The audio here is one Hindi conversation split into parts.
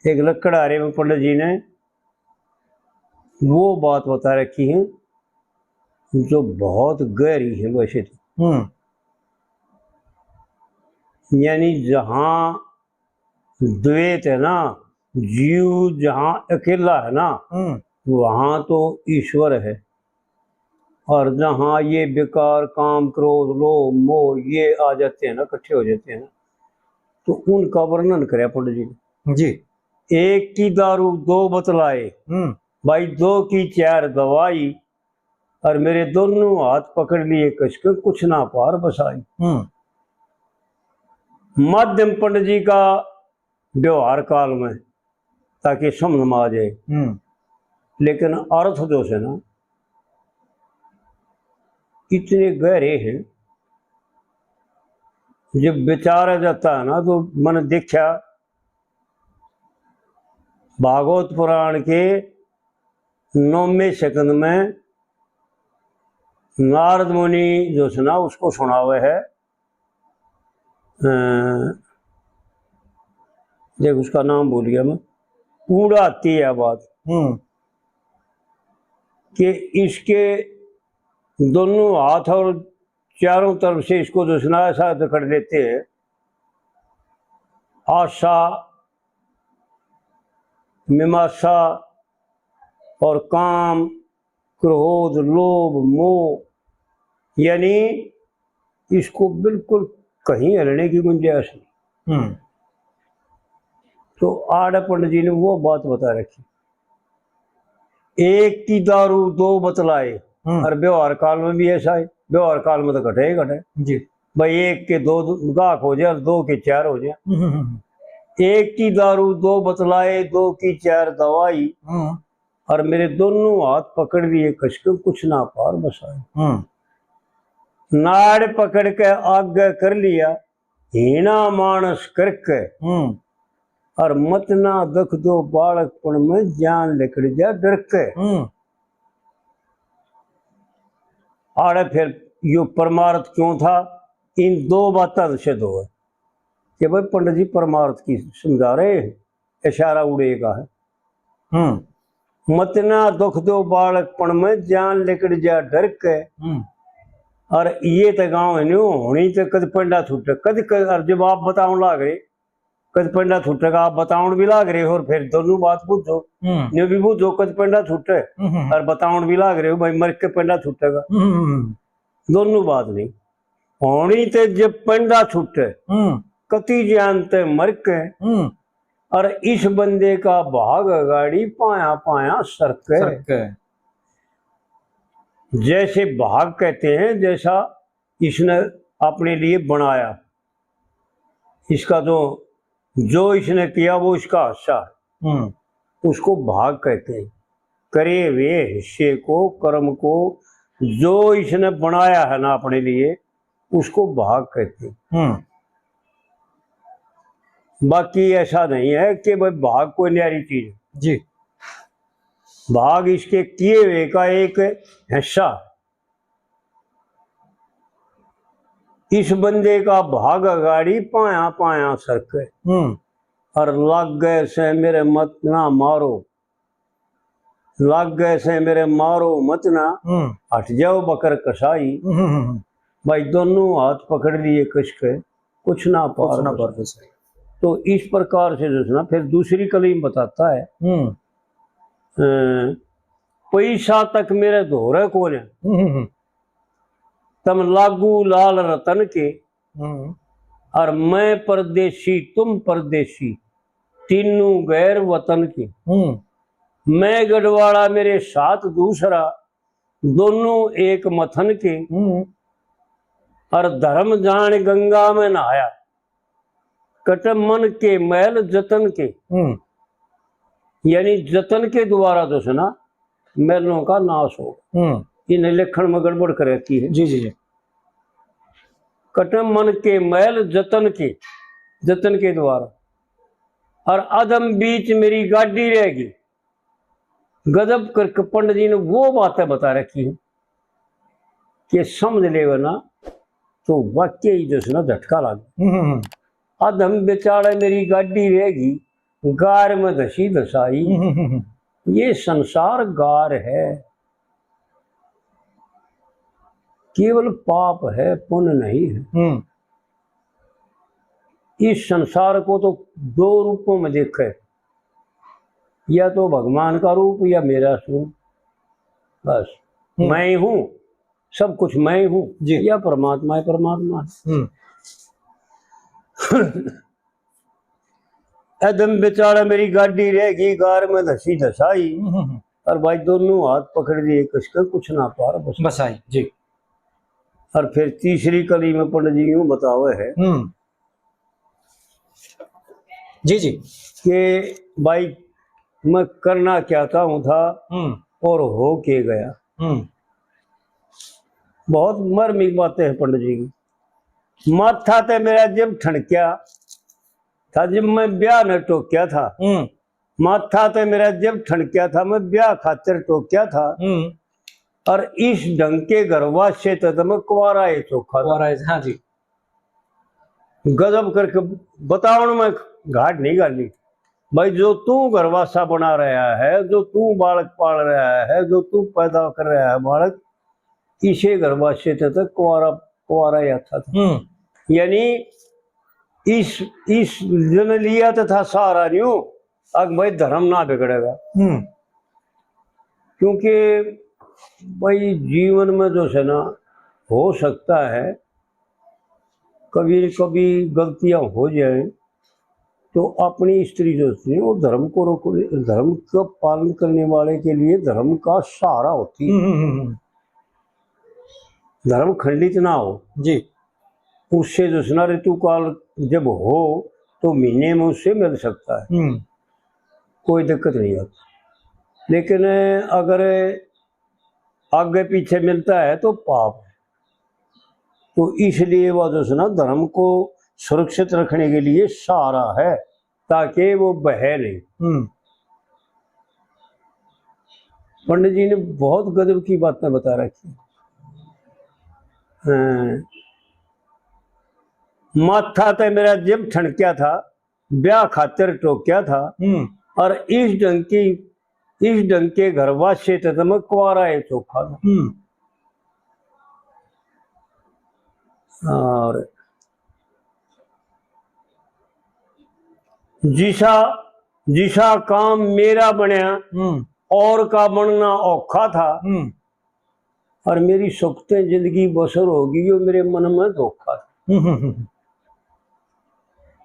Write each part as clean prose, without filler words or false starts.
एक लकड़हारे में पंडित जी ने वो बात बता रखी है जो बहुत गहरी है वैसे तो। यानी जहाँ द्वैत है ना, जीव जहाँ अकेला है ना, वहाँ तो ईश्वर है। और जहाँ ये बेकार काम क्रोध लोभ मोह ये आ जाते हैं ना, इकट्ठे हो जाते हैं ना, तो उनका वर्णन करे पंडित जी ने जी। एक की दारू दो बतलाए, भाई दो की चार दवाई, और मेरे दोनों हाथ पकड़ लिए कसके कुछ ना पार बसाई। माध्यम पंडित जी का व्यवहार काल में ताकि समझ में आ जाए, लेकिन अर्थ जो है ना इतने गहरे हैं, जब विचारा जाता है ना तो मैंने देखा भागवत पुराण के 9वें सेकंड में नारद मुनि जो है ना उसको सुना हुआ है। देख उसका नाम भूल गया मैं, उड़ाती है बात कि इसके दोनों हाथ और चारों तरफ से इसको जो सुना ऐसा जकड़ लेते हैं, आशा मीमांसा और काम क्रोध लोभ मोह, यानी इसको बिल्कुल कहीं हिलने की गुंजाइश नहीं। तो आड़ पंडित जी ने वो बात बता रखी, एक की दारू दो बतलाए, और व्यवहार काल में भी ऐसा है। व्यवहार काल में तो घटे ही घटे जी, भाई एक के दो गाहक हो जाए और दो के चार हो जाए। एक की दारू दो बतलाए दो की चार दवाई, और मेरे दोनों हाथ पकड़ लिए कसके कुछ ना पार बसाए। नाड़ पकड़ के आगे कर लिया हीना मानस करके, और मत ना दुख दो बालकपन में जान लिकड़ जा डर के। आड़े फिर यो परमार्थ क्यों था, इन दो बातें से दो है कि भाई पंडित जी परमार्थ की समझा रहे हैं, इशारा उड़ेगा है। मत ना दुख दो बालकपन में जान लिकड़ जा डर के, और ये तो गाँव है न्यू होनी तो कद पंडा छूटे कद और जब आप बताओ लाग रहे कद पंडा छूटेगा, आप बताउन भी लाग रहे हो और फिर दोनों बात पूछो न्यू भी पूछो कद पंडा छूटे और बताउन भी लाग रहे हो भाई मर के पंडा छूटेगा। दोनों बात नहीं होनी तो जब पंडा छूटे कति जानते मर के, और इस बंदे का भाग गाड़ी पाया पाया सरके। जैसे भाग कहते हैं जैसा इसने अपने लिए बनाया, इसका जो इसने किया वो इसका हिस्सा है, उसको भाग कहते हैं। करे वे हिस्से को कर्म को जो इसने बनाया है ना अपने लिए उसको भाग कहते हैं। बाकी ऐसा नहीं है कि भाई भाग कोई न्यारी चीज जी, भाग इसके किए हुए का एक हिस्सा। इस बंदे का भाग गाड़ी पाया पाया सरके, और लग गए से मेरे मत ना मारो, लग गए से मेरे मारो मत ना हट जाओ बकर कसाई। भाई दोनों हाथ पकड़ लिए कसके कुछ ना पार बसाई। तो इस प्रकार से जो ना फिर दूसरी कलीम बताता है, पैसा तक मेरे धोरे को ने तम लागू लाल रतन के, और मैं परदेशी तुम परदेशी तीनों गैर वतन के। मैं गढ़वाड़ा मेरे साथ दूसरा दोनों एक मथन के, और धर्म जान गंगा में नहाया कट मन के मैल जतन के। यानी जतन के द्वारा जो है ना मैलों का नाश हो। इन्हें लेखन में गड़बड़ कर रखी है जी जी जी। कटम मन के मैल जतन के द्वारा, और अदम बीच मेरी गाड़ी रहेगी। गजब करके पंडित जी ने वो बातें बता रखी है कि समझ ले ना तो वाक्य ही जो है ना झटका लग। अदम बेचारे मेरी गाड़ी रहेगी गार में धसी धसाई। ये संसार गार है, केवल पाप है, पुण्य नहीं है। इस संसार को तो दो रूपों में देखे, या तो भगवान का रूप या मेरा स्वरूप, बस मैं हूं, सब कुछ मैं हूं, या परमात्मा है, परमात्मा है। एकदम बेचारा मेरी गाड़ी रहेगी, गार में धसी धसाई, और भाई दोनों हाथ पकड़ दिए कसकर, कुछ ना पार बसाई जी। और फिर तीसरी कली में पंडित जी यूं बतावे है जी जी कि भाई मैं करना चाहता हूं था और हो के गया। बहुत मर्मिक बातें हैं पंडित जी की। माथा ते मेरा जब ठनक्या था, जब मैं ब्याह न टोक्या था, माथा ते मेरा जब ठनक्या था, मैं ब्याह खातिर टोक्या था, और इस ढंग के गरवा से तो मैं कुंवारा है चोखा था। हाँ जी, गजब करके बताओ मैं घाट नहीं गाली भाई। जो तू घरवासा बना रहा है, जो तू बालक पाल रहा है, जो तू पैदा कर रहा है बालक, इसे घरवासे तक कुंवारा याथा था। यानी इस जन लिया तथा सारा न्यू अब भाई धर्म ना बिगड़ेगा। क्योंकि भाई जीवन में जो है ना, हो सकता है कभी कभी गलतियां हो जाए, तो अपनी स्त्री जो है वो धर्म को रोक, धर्म का पालन करने वाले के लिए धर्म का सहारा होती है। धर्म खंडित ना हो जी, उससे जो है ना ऋतु काल जब हो तो महीने में उससे मिल सकता है, कोई दिक्कत नहीं होती। लेकिन अगर आगे पीछे मिलता है तो पाप है। तो इसलिए वह जो है ना धर्म को सुरक्षित रखने के लिए सहारा है, ताकि वो बहे नहीं। पंडित जी ने बहुत गजब की बातें बता रखी। माथा ते मेरा जब ठनक्या था, ब्याह खातिर टोक्या था, और इस ढंग के घरवा से तो मैं कुंवारा है चोखा था। और जिसा काम मेरा बनया और का बनना औखा था, और मेरी सुखते जिंदगी बसर होगी जो मेरे मन में धोखा था।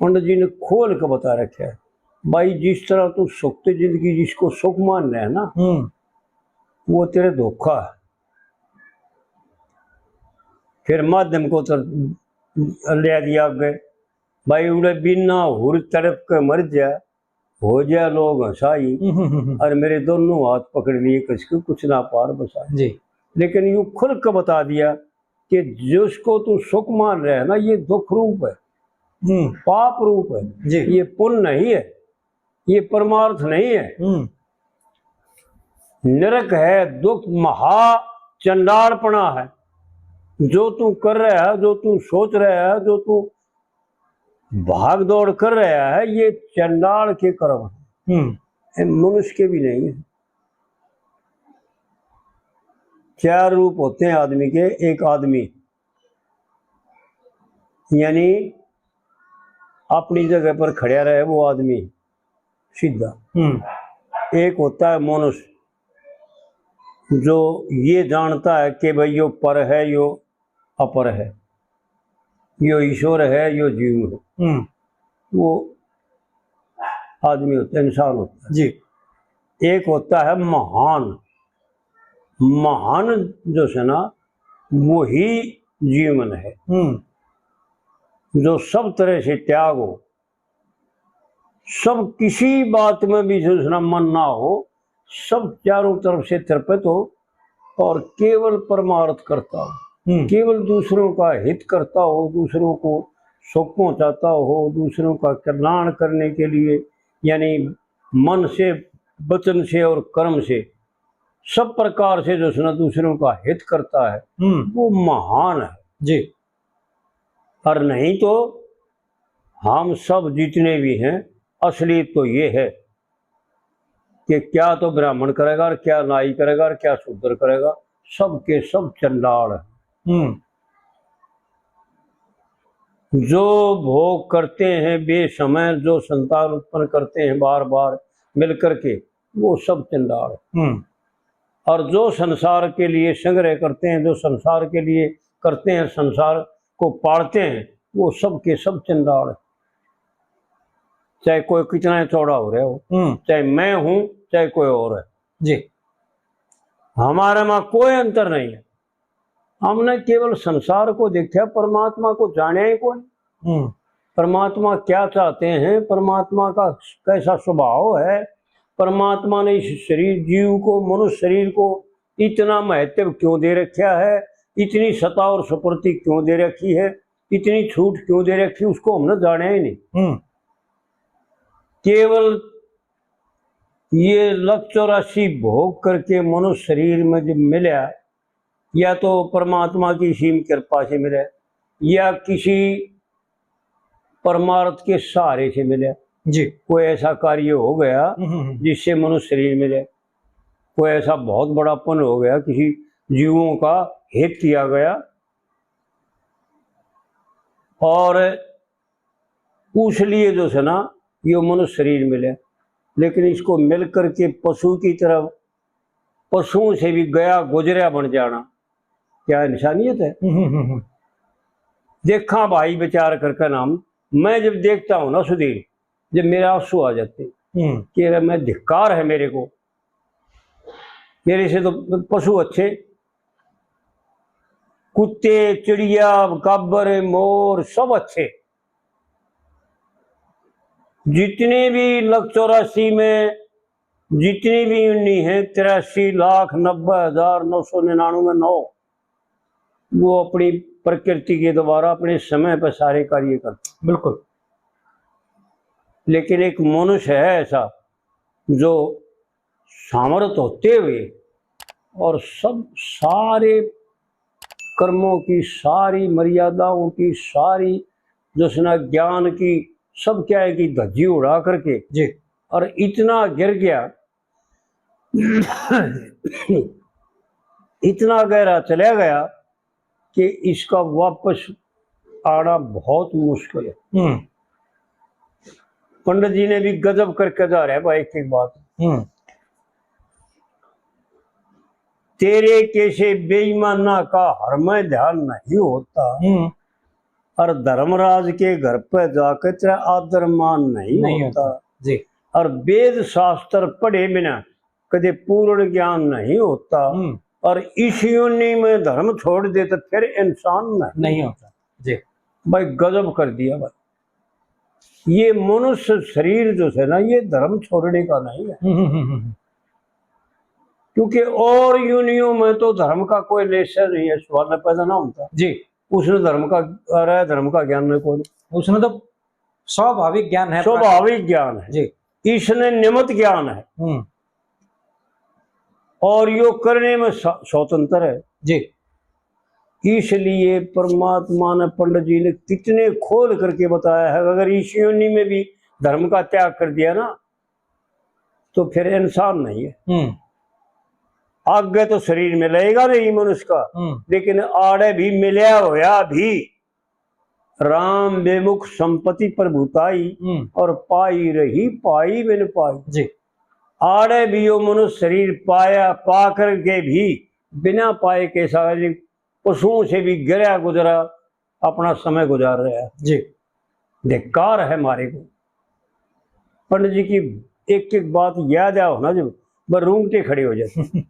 पंडित जी ने खोल के बता रखा है भाई, जिस तरह तू सुखते जिंदगी जिसको सुख मान रहा है ना, वो तेरे धोखा है। फिर माध्यम को तो ले दिया गए भाई, उड़े बिना हुर तड़प के मर जा, हो जा लोग हंसाई, और मेरे दोनों हाथ पकड़ लिए कसके, कुछ ना पार बसाई जी। लेकिन यूं खुल के बता दिया कि जिसको तू सुख मान रहा है ना, ये दुख रूप है, पाप रूप है जी। ये पुण्य नहीं है, ये परमार्थ नहीं है, नरक है, दुख महा चंडालपना है। जो तू कर रहा है, जो तू सोच रहा है, जो तू भाग दौड़ कर रहा है, ये चंडाल के कर्म है, मनुष्य के भी नहीं है। चार रूप होते हैं आदमी के। एक आदमी यानी अपनी जगह पर खड़ा रहे वो आदमी सीधा। एक होता है मनुष्य, जो ये जानता है कि भाई यो पर है, यो अपर है, यो ईश्वर है, यो जीव है। वो आदमी होता है, इंसान होता है जी। एक होता है महान। महान जो है ना, वो ही जीवन है, जो सब तरह से त्याग हो, सब किसी बात में भी जो है ना मन ना हो, सब चारों तरफ से तृप्त हो, और केवल परमार्थ करता हो, केवल दूसरों का हित करता हो, दूसरों को सुख पहुंचाता हो, दूसरों का कल्याण करने के लिए, यानी मन से, वचन से और कर्म से सब प्रकार से जो है ना दूसरों का हित करता है, वो महान है जी। और नहीं तो हम सब जितने भी हैं असली तो ये है कि क्या तो ब्राह्मण करेगा और क्या नाई करेगा और क्या शूद्र करेगा, सब के सब चंडाल है। जो भोग करते हैं बेसमय, जो संतान उत्पन्न करते हैं बार बार मिलकर के, वो सब चंडाल है। और जो संसार के लिए संग्रह करते हैं, जो संसार के लिए करते हैं, संसार को पालते हैं, वो सब के सब चंडाल है। चाहे कोई कितना चौड़ा हो रहा हो, चाहे मैं हूं चाहे कोई और है जी, हमारे में कोई अंतर नहीं है। हमने केवल संसार को देखा, परमात्मा को जाने ही कोई। परमात्मा क्या चाहते हैं, परमात्मा का कैसा स्वभाव है, परमात्मा ने इस शरीर जीव को, मनुष्य शरीर को इतना महत्व क्यों दे रखा है, इतनी सत्ता और सुपूर्ति क्यों दे रखी है, इतनी छूट क्यों दे रखी, उसको हमने जाने ही नहीं। केवल ये 184 भोग करके मनुष्य शरीर में जब मिला, या तो परमात्मा की सीम कृपा से मिला, या किसी परमार्थ के सहारे से मिला जी। कोई ऐसा कार्य हो गया जिससे मनुष्य शरीर मिले, कोई ऐसा बहुत बड़ा पुण्य हो गया, किसी जीवों का हित किया गया, और उस लिए जो है ना ये मनुष्य शरीर मिले। लेकिन इसको मिलकर के पशु की तरफ, पशुओं से भी गया गुजरा बन जाना, क्या इंसानियत है? देखा भाई विचार करके नाम, मैं जब देखता हूँ ना सुधीर, जब मेरे आंसू आ जाते कि मैं धिक्कार है मेरे को, मेरे से तो पशु अच्छे, कुत्ते चिड़िया कब्र मोर सब अच्छे, जितने भी 184 में जितनी भी यूनि है 83,90,999 वो अपनी प्रकृति के द्वारा अपने समय पर सारे कार्य करते। बिल्कुल। लेकिन एक मनुष्य है ऐसा जो सामर्थ्य होते हुए और सब सारे कर्मों की, सारी मर्यादाओं की, सारी जो सुना ज्ञान की, सब क्या है कि धज्जी उड़ा करके जी, और इतना गिर गया इतना गहरा चला गया कि इसका वापस आना बहुत मुश्किल है। पंडित जी ने भी गजब करके जा रहे हैं भाई, एक बात, तेरे कैसे बेईमाना का हर में ध्यान नहीं होता, और धर्मराज के घर पे जाकर तेरा आदर मान नहीं होता जी, और वेद शास्त्र पढ़े बिना कभी पूर्ण ज्ञान नहीं होता, और इस योनि में धर्म छोड़ दे तो फिर इंसान नहीं होता जी। भाई गजब कर दिया भाई, ये मनुष्य शरीर जो है ना ये धर्म छोड़ने का नहीं है, क्योंकि और योनियों में तो धर्म का कोई लेसन नहीं है, सवाल पैदा ना होता जी। उसने धर्म का धर्म का ज्ञान में कोई, उसने तो स्वाभाविक ज्ञान है, स्वाभाविक ज्ञान है जी, इसने निमित्त ज्ञान है और योग करने में स्वतंत्र है जी। इसलिए परमात्मा ने, पंडित जी ने कितने खोल करके बताया है, अगर इस योनि में भी धर्म का त्याग कर दिया ना तो फिर इंसान नहीं है। आगे तो शरीर मिलेगा नहीं मनुष्य का, लेकिन आड़े भी मिलया होया भी राम बेमुख संपत्ति प्रभुताई, और पाई रही पाई बिन पाई जी। आड़े भी यो मनुष्य शरीर पाया, पा करके भी बिना पाए के सारे पशुओं से भी गिरा गुजरा अपना समय गुजार रहा है जी। धिक्कार है हमारे को। पंडित जी की एक एक बात याद आओ ना, जब वह रूंगटे खड़े हो जाते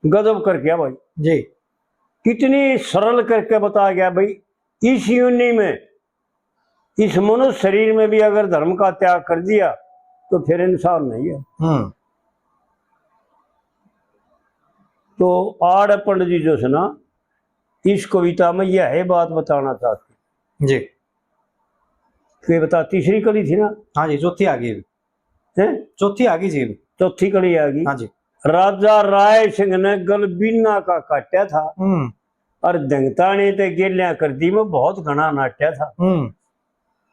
गजब कर गया भाई जी, कितनी सरल करके बताया गया भाई। इस योनि में, इस मनुष्य शरीर में भी अगर धर्म का त्याग कर दिया तो फिर इंसान नहीं है। तो आड़ पंडित जी जो है ना इस कविता में यह है बात बताना चाहते जी, कि बता तीसरी कड़ी थी ना? हाँ जी, चौथी आ गई है, चौथी आ गई जी, चौथी कड़ी आ गई। हाँ जी। राजा राय सिंह ने गल बीना का काटा था, और दंगता ने ते गेलियां कर दी में बहुत घना नाट्या था।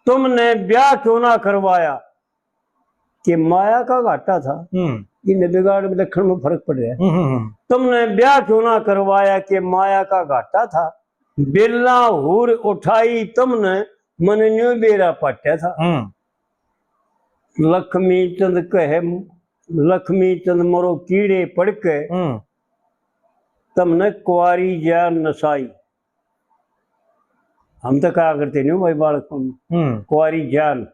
तुमने ब्याह क्यों ना करवाया, कि माया का घाटा था, इन बिगाड़ विलक्षण में फर्क पड़ रहा है। तुमने ब्याह क्यों ना करवाया कि माया का घाटा था, बेला हूर उठाई तुमने मन न्यू बेरा पाट्या था। लक्ष्मी चंद कहे लक्ष्मी चंद मरो कीड़े पड़ के तुमने कुआरी जान नसाई। हम तो कहा करते नहीं भाई बालक कुआरी जान